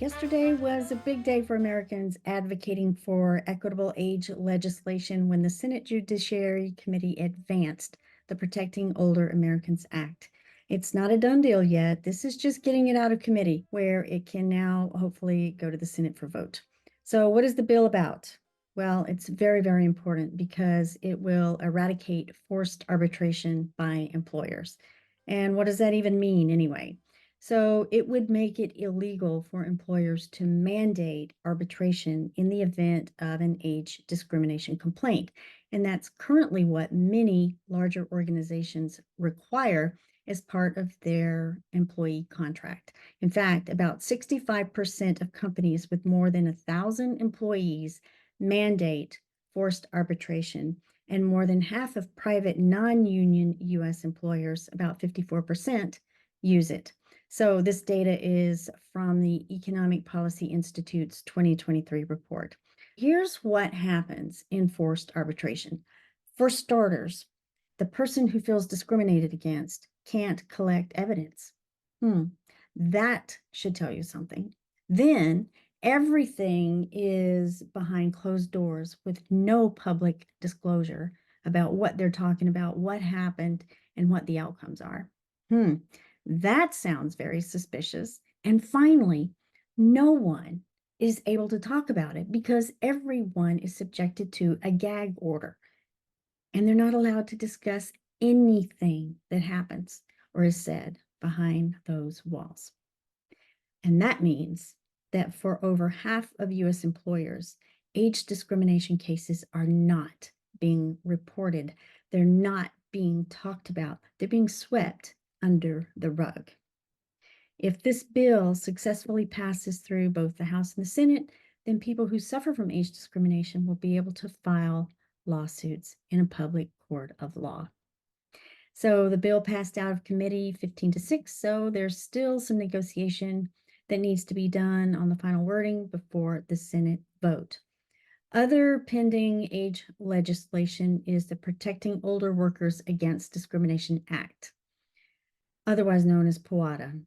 Yesterday was a big day for Americans advocating for equitable age legislation when the Senate Judiciary Committee advanced the Protecting Older Americans Act. It's not a done deal yet. This is just getting it out of committee where it can now hopefully go to the Senate for vote. So what is the bill about? Well, it's very, very important because it will eradicate forced arbitration by employers. And what does that even mean anyway? So it would make it illegal for employers to mandate arbitration in the event of an age discrimination complaint. And that's currently what many larger organizations require as part of their employee contract. In fact, about 65% of companies with more than 1,000 employees mandate forced arbitration, and more than half of private non-union U.S. employers, about 54%, use it. So this data is from the Economic Policy Institute's 2023 report. Here's what happens in forced arbitration. For starters, the person who feels discriminated against can't collect evidence. That should tell you something. Then everything is behind closed doors with no public disclosure about what they're talking about, what happened, and what the outcomes are. That sounds very suspicious. And finally, no one is able to talk about it because everyone is subjected to a gag order, and they're not allowed to discuss anything that happens or is said behind those walls. And that means that for over half of U.S. employers, age discrimination cases are not being reported. They're not being talked about. They're being swept under the rug. If this bill successfully passes through both the House and the Senate, then people who suffer from age discrimination will be able to file lawsuits in a public court of law. So the bill passed out of committee 15-6, so there's still some negotiation that needs to be done on the final wording before the Senate vote. Other pending age legislation is the Protecting Older Workers Against Discrimination Act, otherwise known as POADA.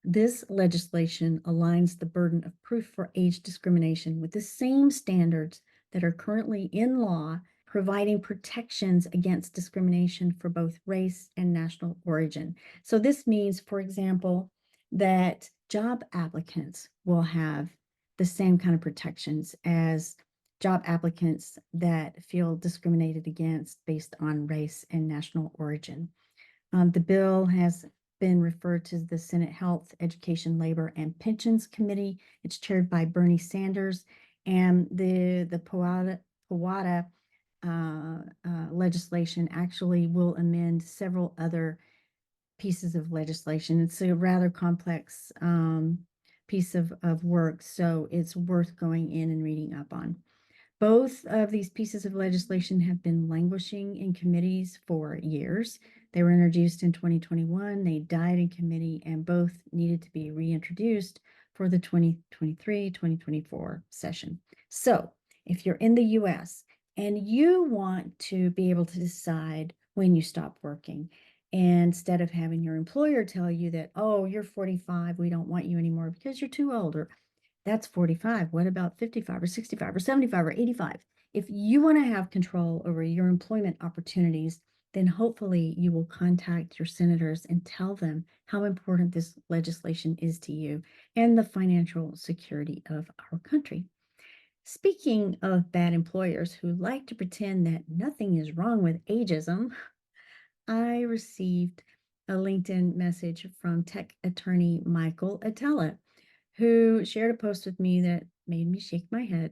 This legislation aligns the burden of proof for age discrimination with the same standards that are currently in law, providing protections against discrimination for both race and national origin. So this means, for example, that job applicants will have the same kind of protections as job applicants that feel discriminated against based on race and national origin. The bill has been referred to the Senate Health, Education, Labor, and Pensions Committee. It's chaired by Bernie Sanders, and the POADA legislation actually will amend several other pieces of legislation. It's a rather complex piece of work, so it's worth going in and reading up on. Both of these pieces of legislation have been languishing in committees for years. They were introduced in 2021, they died in committee, and both needed to be reintroduced for the 2023-2024 session. So if you're in the US and you want to be able to decide when you stop working, instead of having your employer tell you that, oh, you're 45, we don't want you anymore because you're too old, or that's 45. What about 55 or 65 or 75 or 85? If you want to have control over your employment opportunities, then hopefully you will contact your senators and tell them how important this legislation is to you and the financial security of our country. Speaking of bad employers who like to pretend that nothing is wrong with ageism, I received a LinkedIn message from tech attorney Michael Atella, who shared a post with me that made me shake my head.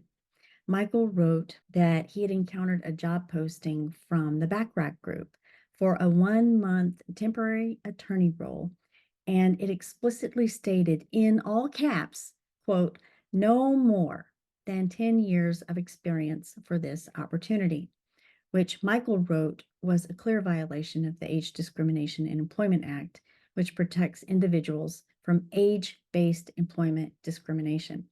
Michael wrote that he had encountered a job posting from the Bachrack Group for a 1-month temporary attorney role, and it explicitly stated in all caps, quote, no more than 10 years of experience for this opportunity, which Michael wrote was a clear violation of the Age Discrimination in Employment Act, which protects individuals from age-based employment discrimination.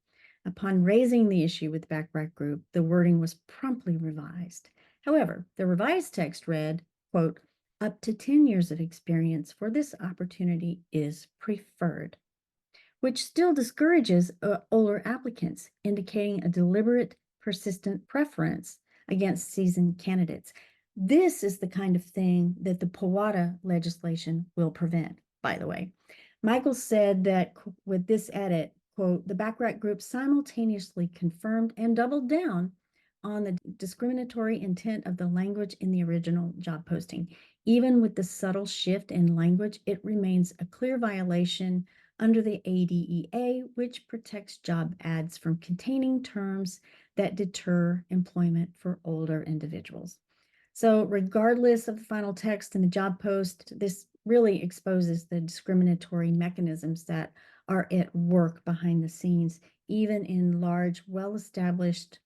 Upon raising the issue with Bachrack Group, the wording was promptly revised. However, the revised text read, quote, up to 10 years of experience for this opportunity is preferred. which still discourages older applicants, indicating a deliberate, persistent preference against seasoned candidates. This is the kind of thing that the PWADA legislation will prevent, by the way. Michael said that with this edit, quote, the Bachrack Group simultaneously confirmed and doubled down on the discriminatory intent of the language in the original job posting. Even with the subtle shift in language, it remains a clear violation under the ADEA, which protects job ads from containing terms that deter employment for older individuals. So regardless of the final text in the job post, this really exposes the discriminatory mechanisms that are at work behind the scenes, even in large, well-established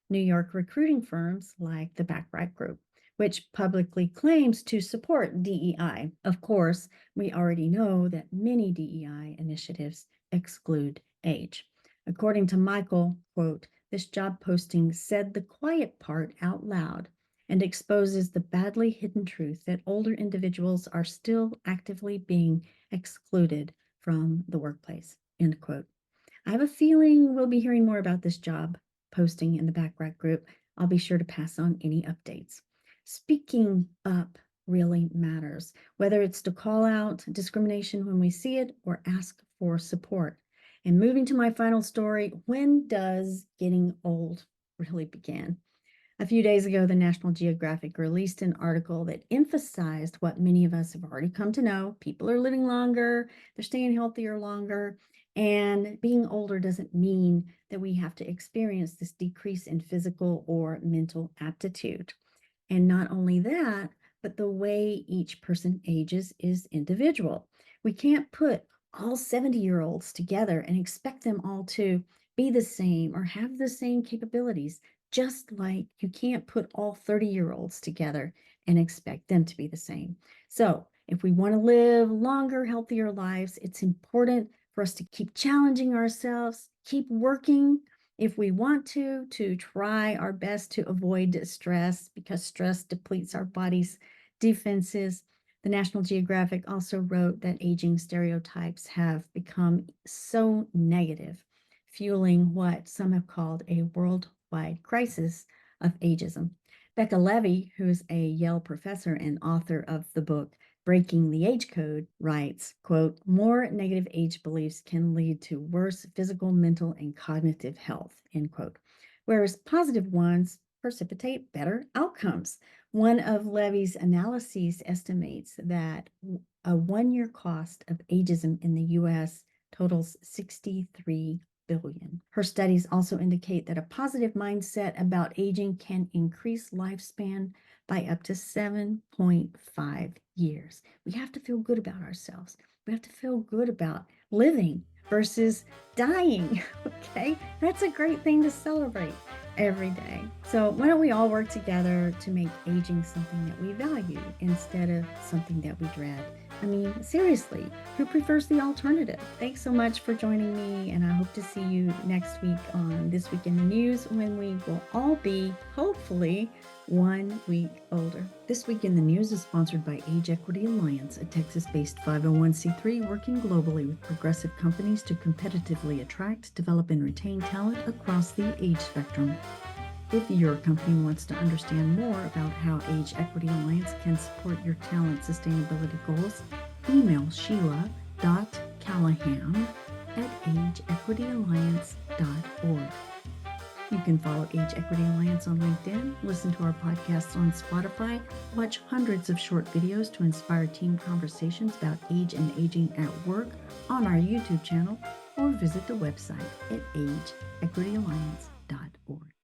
New York recruiting firms like the Bachrack Group, which publicly claims to support DEI. Of course, we already know that many DEI initiatives exclude age. According to Michael, quote, this job posting said the quiet part out loud and exposes the badly hidden truth that older individuals are still actively being excluded from the workplace, end quote. I have a feeling we'll be hearing more about this job posting in the Bachrack Group. I'll be sure to pass on any updates. Speaking up really matters, whether it's to call out discrimination when we see it or ask for support. And moving to my final story, when does getting old really begin? A few days ago, the National Geographic released an article that emphasized what many of us have already come to know. People are living longer, they're staying healthier longer, and being older doesn't mean that we have to experience this decrease in physical or mental aptitude. And not only that, but the way each person ages is individual. We can't put all 70-year-olds together and expect them all to be the same or have the same capabilities, just like you can't put all 30-year-olds together and expect them to be the same. So if we want to live longer, healthier lives, it's important for us to keep challenging ourselves, keep working if we want to try our best to avoid stress, because stress depletes our body's defenses. The National Geographic also wrote that aging stereotypes have become so negative, fueling what some have called a worldwide crisis of ageism. Becca Levy, who is a Yale professor and author of the book Breaking the Age Code, writes, quote, more negative age beliefs can lead to worse physical, mental, and cognitive health, end quote, whereas positive ones precipitate better outcomes. One of Levy's analyses estimates that a one-year cost of ageism in the U.S. totals $63 billion. Her studies also indicate that a positive mindset about aging can increase lifespan by up to 7.5 years. We have to feel good about ourselves. We have to feel good about living versus dying, okay? That's a great thing to celebrate every day. So why don't we all work together to make aging something that we value instead of something that we dread? I mean, seriously, who prefers the alternative? Thanks so much for joining me, and I hope to see you next week on This Week in the News, when we will all be, hopefully, 1 week older. This Week in the News is sponsored by Age Equity Alliance, a Texas-based 501c3 working globally with progressive companies to competitively attract, develop, and retain talent across the age spectrum. If your company wants to understand more about how Age Equity Alliance can support your talent sustainability goals, email sheila.callaham@ageequityalliance.org. You can follow Age Equity Alliance on LinkedIn, listen to our podcasts on Spotify, watch hundreds of short videos to inspire team conversations about age and aging at work on our YouTube channel, or visit the website at ageequityalliance.org.